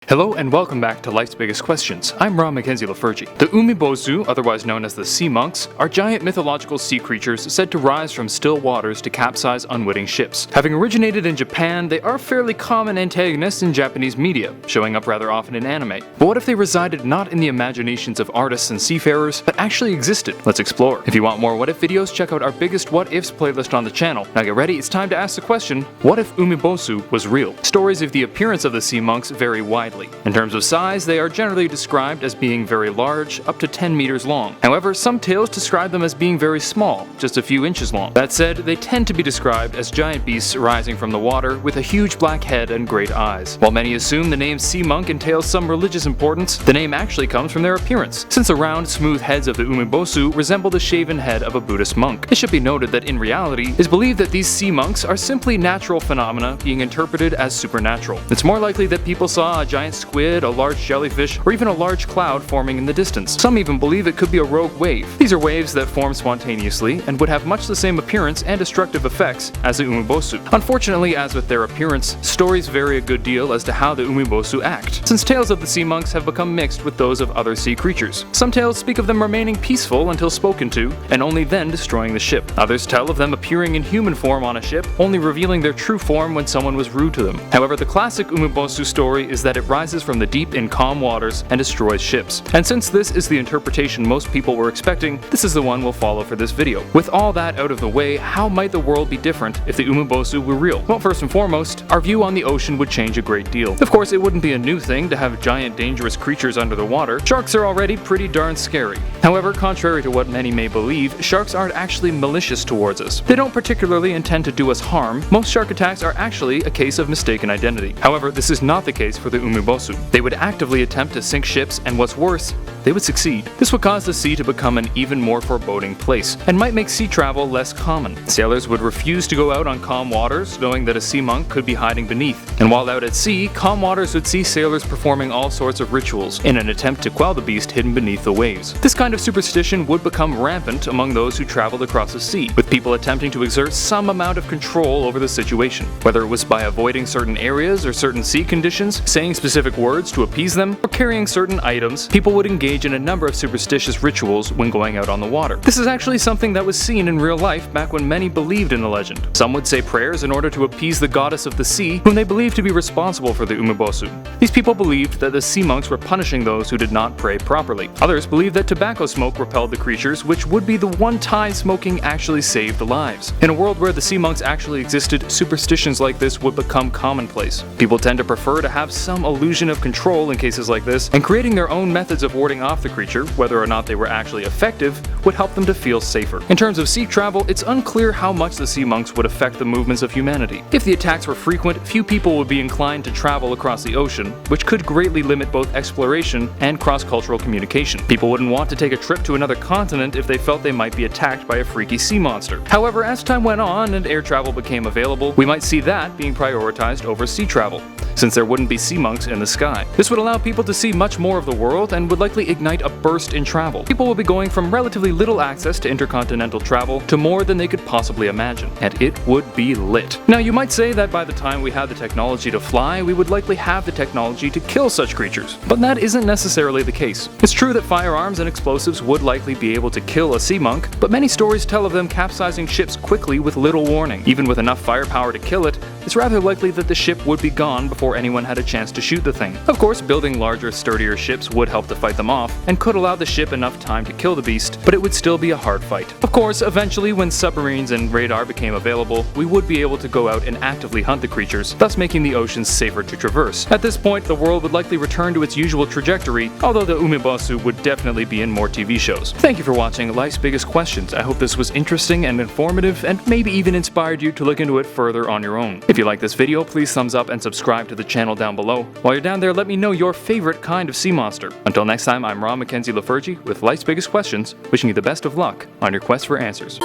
Hello and welcome back to Life's Biggest Questions. I'm Mackenzie Lafergie. The Umibozu, otherwise known as the sea monks, are giant mythological sea creatures said to rise from still waters to capsize unwitting ships. Having originated in Japan, they are fairly common antagonists in Japanese media, showing up rather often in anime. But what if they resided not in the imaginations of artists and seafarers, but actually existed? Let's explore. If you want more What If videos, check out our biggest What Ifs playlist on the channel. Now get ready, it's time to ask the question, what if Umibozu was real? Stories of the appearance of the sea monks vary widely. In terms of size, they are generally described as being very large, up to 10 meters long. However, some tales describe them as being very small, just a few inches long. That said, they tend to be described as giant beasts rising from the water with a huge black head and great eyes. While many assume the name sea monk entails some religious importance, the name actually comes from their appearance, since the round, smooth heads of the Umibozu resemble the shaven head of a Buddhist monk. It should be noted that in reality, it is believed that these sea monks are simply natural phenomena being interpreted as supernatural. It's more likely that people saw a giant squid, a large jellyfish, or even a large cloud forming in the distance. Some even believe it could be a rogue wave. These are waves that form spontaneously and would have much the same appearance and destructive effects as the Umibozu. Unfortunately, as with their appearance, stories vary a good deal as to how the Umibozu act, since tales of the sea monks have become mixed with those of other sea creatures. Some tales speak of them remaining peaceful until spoken to, and only then destroying the ship. Others tell of them appearing in human form on a ship, only revealing their true form when someone was rude to them. However, the classic Umibozu story is that it rises from the deep in calm waters and destroys ships. And since this is the interpretation most people were expecting, this is the one we'll follow for this video. With all that out of the way, how might the world be different if the Umibozu were real? Well, first and foremost, our view on the ocean would change a great deal. Of course, it wouldn't be a new thing to have giant dangerous creatures under the water. Sharks are already pretty darn scary. However, contrary to what many may believe, sharks aren't actually malicious towards us. They don't particularly intend to do us harm. Most shark attacks are actually a case of mistaken identity. However, this is not the case for the Umibozu. They would actively attempt to sink ships, and what's worse, they would succeed. This would cause the sea to become an even more foreboding place, and might make sea travel less common. Sailors would refuse to go out on calm waters, knowing that a sea monk could be hiding beneath. And while out at sea, calm waters would see sailors performing all sorts of rituals, in an attempt to quell the beast hidden beneath the waves. This kind of superstition would become rampant among those who traveled across the sea, with people attempting to exert some amount of control over the situation. Whether it was by avoiding certain areas or certain sea conditions, saying specific words to appease them, or carrying certain items, people would engage in a number of superstitious rituals when going out on the water. This is actually something that was seen in real life back when many believed in the legend. Some would say prayers in order to appease the goddess of the sea, whom they believed to be responsible for the Umibozu. These people believed that the sea monks were punishing those who did not pray properly. Others believed that tobacco smoke repelled the creatures, which would be the one time smoking actually saved lives. In a world where the sea monks actually existed, superstitions like this would become commonplace. People tend to prefer to have some illusion of control in cases like this, and creating their own methods of warding off the creature, whether or not they were actually effective, would help them to feel safer. In terms of sea travel, it's unclear how much the sea monks would affect the movements of humanity. If the attacks were frequent, few people would be inclined to travel across the ocean, which could greatly limit both exploration and cross-cultural communication. People wouldn't want to take a trip to another continent if they felt they might be attacked by a freaky sea monster. However, as time went on and air travel became available, we might see that being prioritized over sea travel, since there wouldn't be sea monks in the sky. This would allow people to see much more of the world and would likely ignite a burst in travel. People will be going from relatively little access to intercontinental travel to more than they could possibly imagine, and it would be lit. Now, you might say that by the time we have the technology to fly, we would likely have the technology to kill such creatures, but that isn't necessarily the case. It's true that firearms and explosives would likely be able to kill a sea monk, but many stories tell of them capsizing ships quickly with little warning. Even with enough firepower to kill it, it's rather likely that the ship would be gone before anyone had a chance to shoot the thing. Of course, building larger, sturdier ships would help to fight them off, and could allow the ship enough time to kill the beast, but it would still be a hard fight. Of course, eventually when submarines and radar became available, we would be able to go out and actively hunt the creatures, thus making the oceans safer to traverse. At this point, the world would likely return to its usual trajectory, although the Umibozu would definitely be in more TV shows. Thank you for watching Life's Biggest Questions. I hope this was interesting and informative, and maybe even inspired you to look into it further on your own. If you like this video, please thumbs up and subscribe to the channel down below. While you're down there, let me know your favorite kind of sea monster. Until next time, I'm Mackenzie Lafergie with Life's Biggest Questions, wishing you the best of luck on your quest for answers.